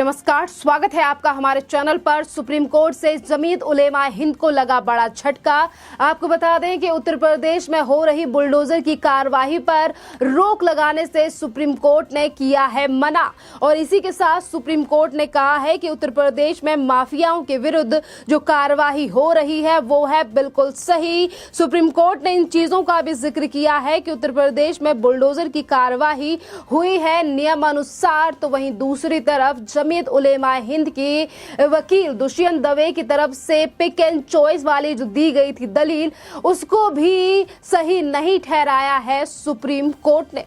नमस्कार, स्वागत है आपका हमारे चैनल पर। सुप्रीम कोर्ट से जमीयत उलेमा हिंद को लगा बड़ा झटका। आपको बता दें कि उत्तर प्रदेश में हो रही बुलडोजर की कार्यवाही पर रोक लगाने से सुप्रीम कोर्ट ने किया है मना। और इसी के साथ सुप्रीम कोर्ट ने कहा है कि उत्तर प्रदेश में माफियाओं के विरुद्ध जो कार्यवाही हो रही है वो है बिल्कुल सही। सुप्रीम कोर्ट ने इन चीजों का भी जिक्र किया है कि उत्तर प्रदेश में बुलडोजर की कार्यवाही हुई है नियम अनुसार। तो वहीं दूसरी तरफ जमीयत उलेमा हिंद की वकील दुष्यंत दवे की तरफ से पिक एंड चॉइस वाली जो दी गई थी दलील, उसको भी सही नहीं ठहराया है सुप्रीम कोर्ट ने।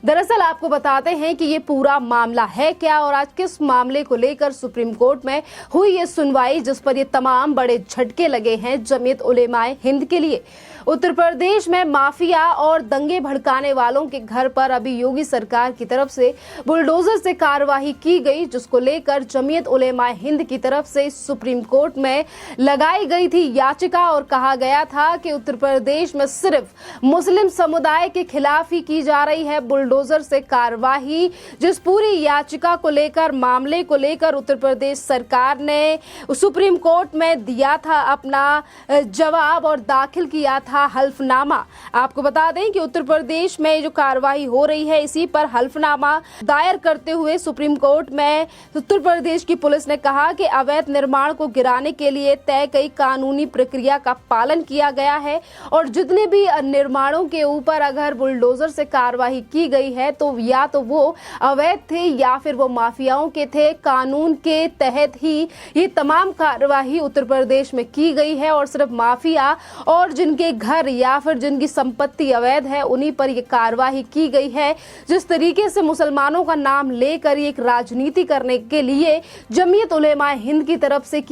दरअसल आपको बताते हैं कि ये पूरा मामला है क्या और आज किस मामले को लेकर सुप्रीम कोर्ट में हुई ये सुनवाई, जिस पर ये तमाम बड़े झटके लगे हैं जमीयत उलेमा हिंद के लिए। उत्तर प्रदेश में माफिया और दंगे भड़काने वालों के घर पर अभी योगी सरकार की तरफ से बुलडोजर से कार्यवाही की गई, जिसको लेकर जमीयत उलेमा हिंद की तरफ से सुप्रीम कोर्ट में लगाई गई थी याचिका। और कहा गया था कि उत्तर प्रदेश में सिर्फ मुस्लिम समुदाय के खिलाफ ही की जा रही है बुलडोजर से कार्यवाही। जिस पूरी याचिका को लेकर, मामले को लेकर उत्तर प्रदेश सरकार ने सुप्रीम कोर्ट में दिया था अपना जवाब और दाखिल किया था हल्फनामा। आपको बता दें कि उत्तर प्रदेश में जो कार्यवाही हो रही है इसी पर हल्फनामा दायर करते हुए सुप्रीम कोर्ट में उत्तर प्रदेश की पुलिस ने कहा कि अवैध निर्माण को गिराने के लिए तय कई कानूनी प्रक्रिया का पालन किया गया है और जितने भी निर्माणों के ऊपर अगर बुलडोजर से कार्यवाही की गई है तो या तो वो अवैध थे या फिर वो माफियाओं के थे। कानून के तहत ही ये तमाम कार्यवाही उत्तर प्रदेश में की गई है और सिर्फ माफिया और जिनके घर या फिर जिनकी संपत्ति अवैध है उन्हीं पर यह कार्यवाही की गई है। जिस तरीके से मुसलमानों का नाम लेकर एक राजनीति करने के लिए जमीयत उलेमा हिंद की तरफ से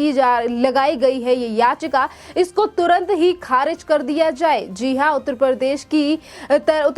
लगाई गई है ये याचिका, इसको तुरंत ही खारिज कर दिया जाए। जी हां, उत्तर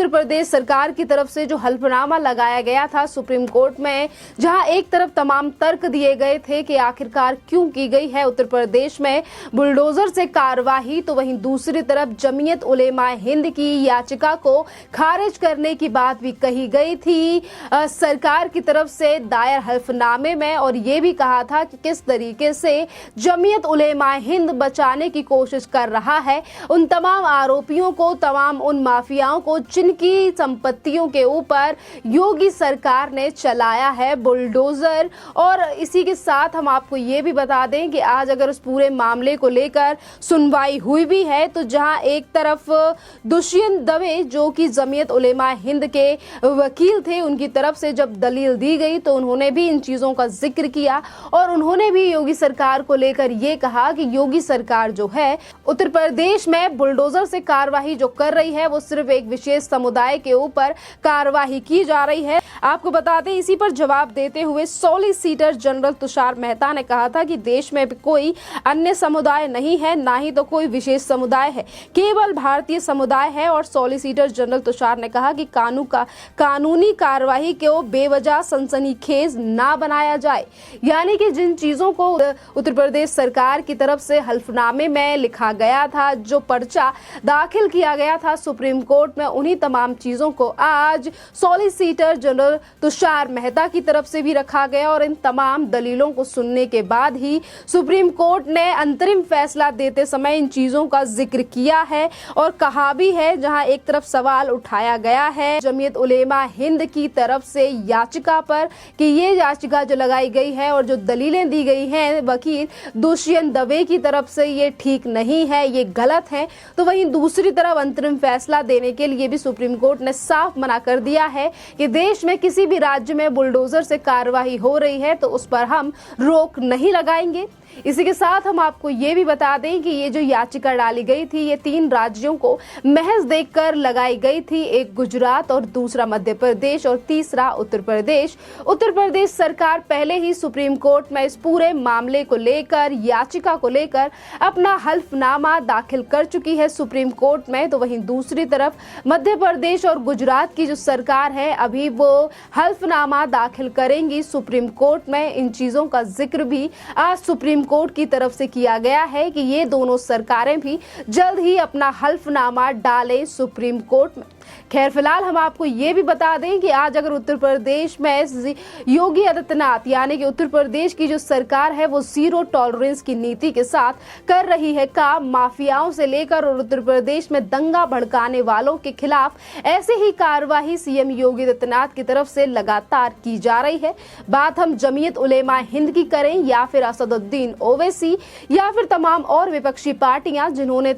प्रदेश सरकार की तरफ से जो हल्फनामा लगाया गया था सुप्रीम कोर्ट में, जहां एक तरफ तमाम तर्क दिए गए थे कि आखिरकार क्यों की गई है उत्तर प्रदेश में बुलडोजर से कार्यवाही, तो वहीं दूसरी तरफ जमीयत उलेमा हिंद की याचिका को खारिज करने की बात भी कही गई थी सरकार की तरफ से दायर हल्फनामे में। और ये भी कहा था कि किस तरीके से जमीयत उलेमा हिंद बचाने की कोशिश कर रहा है उन तमाम आरोपियों को, तमाम उन माफियाओं को जिनकी संपत्तियों के ऊपर योगी सरकार ने चलाया है बुलडोजर। और इसी के साथ हम आपको ये भी बता दें कि आज अगर उस पूरे मामले को लेकर सुनवाई हुई भी है तो जहां एक तरफ दुष्यंत दवे जो कि जमीयत उलेमा हिंद के वकील थे, उनकी तरफ से जब दलील दी गई तो उन्होंने भी इन चीजों का जिक्र किया और उन्होंने भी योगी सरकार को लेकर ये कहा कि योगी सरकार जो है उत्तर प्रदेश में बुलडोजर से कार्यवाही जो कर रही है वो सिर्फ एक विशेष समुदाय के ऊपर कार्यवाही की जा रही है। आपको बता दें, इसी पर जवाब देते हुए सॉलिसिटर जनरल तुषार मेहता ने कहा था कि देश में कोई अन्य समुदाय नहीं है, ना ही तो कोई विशेष समुदाय है, केवल भारतीय समुदाय है। और सॉलिसिटर जनरल तुषार ने कहा कि कानूनी कार्यवाही को बेवजह सनसनीखेज ना बनाया जाए। यानी कि जिन चीजों को उत्तर प्रदेश सरकार की तरफ से हल्फनामे में लिखा गया था, जो पर्चा दाखिल किया गया था सुप्रीम कोर्ट में, उन्हीं तमाम चीजों को आज सॉलिसिटर जनरल तुषार मेहता की तरफ से भी रखा गया। और इन तमाम दलीलों को सुनने के बाद ही सुप्रीम कोर्ट ने अंतरिम फैसला देते समय इन चीजों का जिक्र किया है और कहा भी है, जहां एक तरफ सवाल उठाया गया है जमीयत उलेमा हिंद की तरफ से याचिका पर कि ये याचिका जो लगाई गई है और जो दलीलें दी गई हैं वकील दुष्यंत दवे की तरफ से, ये ठीक नहीं है, ये गलत है। तो वहीं दूसरी तरफ अंतरिम फैसला देने के लिए भी सुप्रीम कोर्ट ने साफ मना कर दिया है कि देश में किसी भी राज्य में बुलडोजर से कार्यवाही हो रही है तो उस पर हम रोक नहीं लगाएंगे। इसी के साथ हम आपको ये भी बता दें कि ये जो याचिका डाली गई थी ये 3 राज्यों को महज देखकर लगाई गई थी, एक गुजरात और दूसरा मध्य प्रदेश और तीसरा उत्तर प्रदेश। उत्तर प्रदेश सरकार पहले ही सुप्रीम कोर्ट में इस पूरे मामले को लेकर, याचिका को लेकर अपना हल्फनामा दाखिल कर चुकी है सुप्रीम कोर्ट में। तो वहीं दूसरी तरफ मध्य प्रदेश और गुजरात की जो सरकार है अभी वो हल्फनामा दाखिल करेंगी सुप्रीम कोर्ट में। इन चीजों का जिक्र भी आज सुप्रीम कोर्ट की तरफ से किया गया है कि ये दोनों सरकारें भी जल्द ही अपना हल्फनामा डालें सुप्रीम कोर्ट में। खैर फिलहाल हम आपको ये भी बता दें कि आज अगर उत्तर प्रदेश में योगी आदित्यनाथ यानी कि उत्तर प्रदेश की जो सरकार है वो जीरो टॉलरेंस की नीति के साथ कर रही है काम, माफियाओं से लेकर और उत्तर प्रदेश में दंगा भड़काने वालों के खिलाफ ऐसे ही कार्यवाही सीएम योगी आदित्यनाथ की तरफ से लगातार की जा रही है। बात हम जमीयत उलेमा हिंद की करें या फिर असदुद्दीन ओवैसी या फिर तमाम और विपक्षी पार्टियां जिन्होंने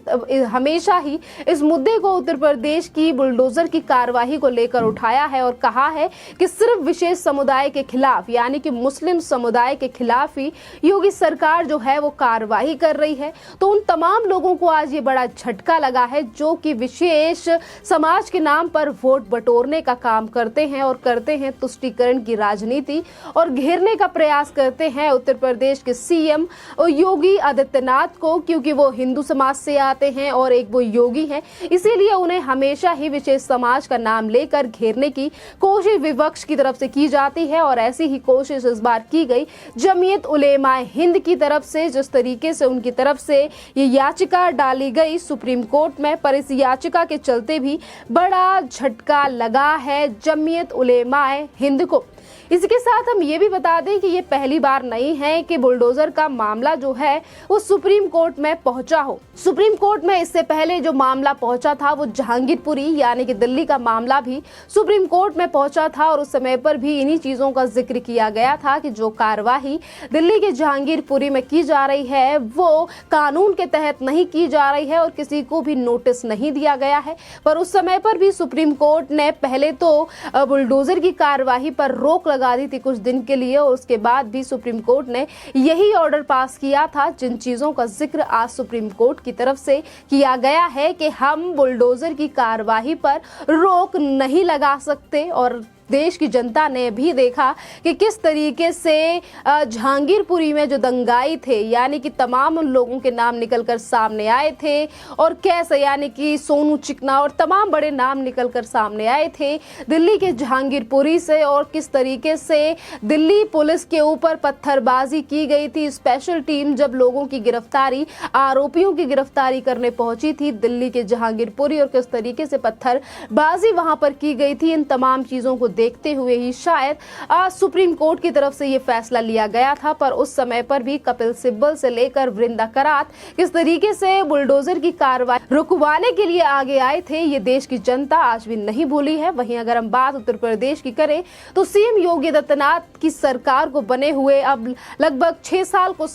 हमेशा ही इस मुद्दे को उत्तर प्रदेश की बुलडोजर की कार्यवाही को लेकर उठाया है और कहा है कि सिर्फ विशेष समुदाय के खिलाफ यानी कि मुस्लिम समुदाय के खिलाफ ही योगी सरकार जो है वो कार्यवाही कर रही है। तो उन तमाम लोगों को आज ये बड़ा झटका लगा है जो कि विशेष समाज के नाम पर वोट बटोरने का काम करते हैं और करते हैं तुष्टीकरण की राजनीति और घेरने का प्रयास करते हैं उत्तर प्रदेश के सीएम योगी आदित्यनाथ को, क्योंकि वो हिंदू समाज से आते हैं और एक वो योगी हैं, इसीलिए उन्हें हमेशा ही विशेष समाज का नाम लेकर घेरने की कोशिश विपक्ष की तरफ से की जाती है। और ऐसी ही कोशिश इस बार की गई जमीयत उलेमा हिंद की तरफ से, जिस तरीके से उनकी तरफ से ये याचिका डाली गई सुप्रीम कोर्ट में, पर इस याचिका के चलते भी बड़ा झटका लगा है जमीयत उलेमा हिंद को। इसके साथ हम ये भी बता दें कि ये पहली बार नहीं है कि बुलडोजर का मामला जो है वो सुप्रीम कोर्ट में पहुंचा हो। सुप्रीम कोर्ट में इससे पहले जो मामला पहुंचा था वो जहांगीरपुरी यानी कि दिल्ली का मामला भी सुप्रीम कोर्ट में पहुंचा था और उस समय पर भी इन्हीं चीजों का जिक्र किया गया था कि जो कार्यवाही दिल्ली के जहांगीरपुरी में की जा रही है वो कानून के तहत नहीं की जा रही है और किसी को भी नोटिस नहीं दिया गया है। पर उस समय पर भी सुप्रीम कोर्ट ने पहले तो बुलडोजर की कार्यवाही पर रोक लगा दी थी कुछ दिन के लिए और उसके बाद भी सुप्रीम कोर्ट ने यही ऑर्डर पास किया था जिन चीजों का जिक्र आज सुप्रीम कोर्ट की तरफ से किया गया है कि हम बुलडोजर की कार्यवाही पर रोक नहीं लगा सकते। और देश की जनता ने भी देखा कि किस तरीके से जहांगीरपुरी में जो दंगाई थे यानी कि तमाम लोगों के नाम निकलकर सामने आए थे और कैसे यानी कि सोनू चिकना और तमाम बड़े नाम निकलकर सामने आए थे दिल्ली के जहांगीरपुरी से, और किस तरीके से दिल्ली पुलिस के ऊपर पत्थरबाजी की गई थी। स्पेशल टीम जब लोगों की गिरफ्तारी, आरोपियों की गिरफ्तारी करने पहुंची थी दिल्ली के जहांगीरपुरी और किस तरीके से पत्थरबाजी वहां पर की गई थी, इन तमाम चीजों को देखते हुए ही शायद आज सुप्रीम कोर्ट की तरफ से ये फैसला लिया गया था। पर उस समय पर भी कपिल सिब्बल से लेकर वृंदा करात किस तरीके से बुलडोजर की कार्रवाई रुकवाने के लिए आगे आए थे ये देश की जनता आज भी नहीं भूली है। वहीं अगर हम बात उत्तर प्रदेश की करें तो सीएम योगी आदित्यनाथ की सरकार को बने हुए अब लगभग 6 साल को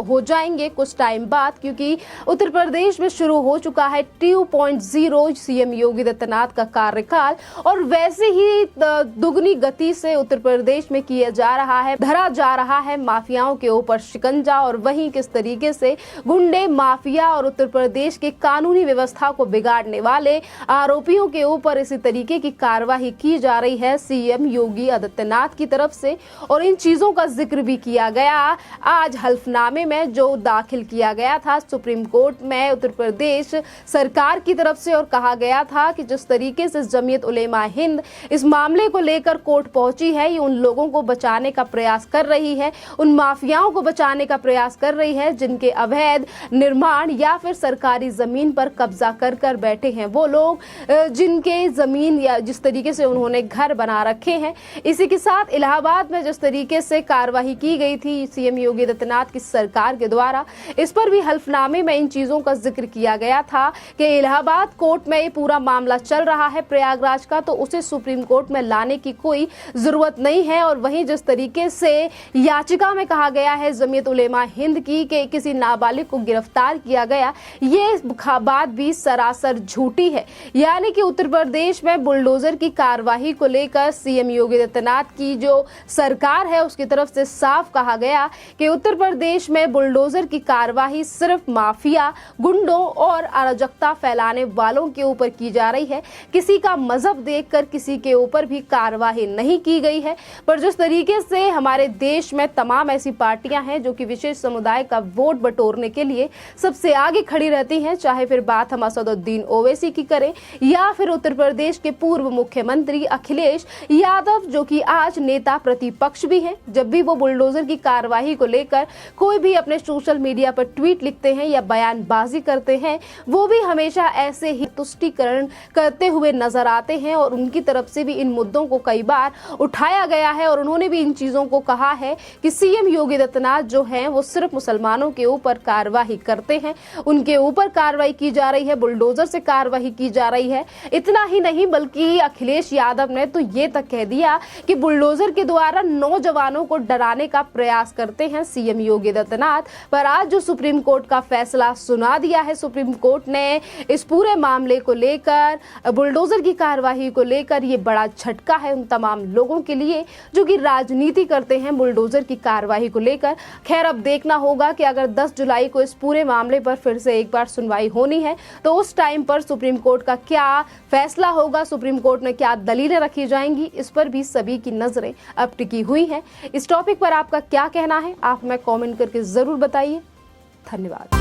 हो जाएंगे कुछ टाइम बाद, क्योंकि उत्तर प्रदेश में शुरू हो चुका है 2.0 सीएम योगी आदित्यनाथ का कार्यकाल और वैसे ही दुगनी गति से उत्तर प्रदेश में किया जा रहा है, धरा जा रहा है माफियाओं के ऊपर शिकंजा। और वहीं किस तरीके से गुंडे, माफिया और उत्तर प्रदेश के कानूनी व्यवस्था को बिगाड़ने वाले आरोपियों के ऊपर इसी तरीके की कार्यवाही की जा रही है सीएम योगी आदित्यनाथ की तरफ से। और इन चीजों का जिक्र भी किया गया आज हल्फनामे में जो दाखिल किया गया था सुप्रीम कोर्ट में उत्तर प्रदेश सरकार की तरफ से, और कहा गया था कि जिस तरीके से जमीयत उलेमा हिंद इस मामले को लेकर कोर्ट पहुंची है, ये उन लोगों को बचाने का प्रयास कर रही है, उन माफियाओं को बचाने का प्रयास कर रही है जिनके अवैध निर्माण या फिर सरकारी जमीन पर कब्जा कर कर बैठे हैं वो लोग, जिनके जमीन या जिस तरीके से उन्होंने घर बना रखे हैं। इसी के साथ इलाहाबाद में जिस तरीके से कार्यवाही की गई थी सीएम योगी आदित्यनाथ की सरकार के द्वारा, इस पर भी हल्फनामे में इन चीजों का जिक्र किया गया था कि इलाहाबाद कोर्ट में ये पूरा मामला चल रहा है प्रयागराज का, तो उसे सुप्रीम कोर्ट में लाने की कोई जरूरत नहीं है। और वहीं जिस तरीके से याचिका में कहा गया है जमीयत उलेमा हिंद की कि किसी नाबालिग को गिरफ्तार किया गया, ये बात भी सरासर झूठी है। यानी कि उत्तर प्रदेश में बुलडोजर की कार्यवाही को लेकर सीएम योगी आदित्यनाथ की जो सरकार है उसकी तरफ से साफ कहा गया कि उत्तर प्रदेश में बुलडोजर की कार्यवाही सिर्फ माफिया, गुंडों और अराजकता फैलाने वालों के ऊपर की जा रही है। किसी का मजहब देखकर किसी के ऊपर भी कार्रवाई नहीं की गई है। पर जिस तरीके से हमारे देश में तमाम ऐसी पार्टियां हैं जो कि विशेष समुदाय का वोट बटोरने के लिए सबसे आगे खड़ी रहती हैं, चाहे फिर बात हम असदुद्दीन ओवैसी की करें या फिर उत्तर प्रदेश के पूर्व मुख्यमंत्री अखिलेश यादव जो कि आज नेता प्रतिपक्ष भी हैं। जब भी वो बुलडोजर की कार्रवाई को लेकर कोई भी अपने सोशल मीडिया पर ट्वीट लिखते हैं या बयानबाजी करते हैं, वो भी हमेशा ऐसे ही तुष्टीकरण करते हुए नजर आते हैं और उनकी तरफ से भी इन मुद्दों को कई बार उठाया गया है और उन्होंने भी इन चीजों को कहा है कि सीएम योगी आदित्यनाथ जो हैं वो सिर्फ मुसलमानों के ऊपर कार्रवाई करते हैं, उनके ऊपर कार्रवाई की जा रही है, बुलडोजर से कार्रवाई की जा रही है। इतना ही नहीं बल्कि अखिलेश यादव ने तो ये तक कह दिया कि बुलडोजर के द्वारा नौजवानों को डराने का प्रयास करते हैं सीएम योगी आदित्यनाथ। पर आज जो सुप्रीम कोर्ट का फैसला सुना दिया है, सुप्रीम कोर्ट ने इस पूरे मामले को लेकर, बुलडोजर की कार्रवाई को लेकर, ये बड़ा झटका है उन तमाम लोगों के लिए जो कि राजनीति करते हैं बुलडोजर की कार्रवाई को लेकर। खैर अब देखना होगा कि अगर 10 जुलाई को इस पूरे मामले पर फिर से एक बार सुनवाई होनी है तो उस टाइम पर सुप्रीम कोर्ट का क्या फैसला होगा, सुप्रीम कोर्ट में क्या दलीलें रखी जाएंगी, इस पर भी सभी की नजरें अब टिकी हुई हैं। इस टॉपिक पर आपका क्या कहना है, आप हमें कमेंट करके जरूर बताइए। धन्यवाद।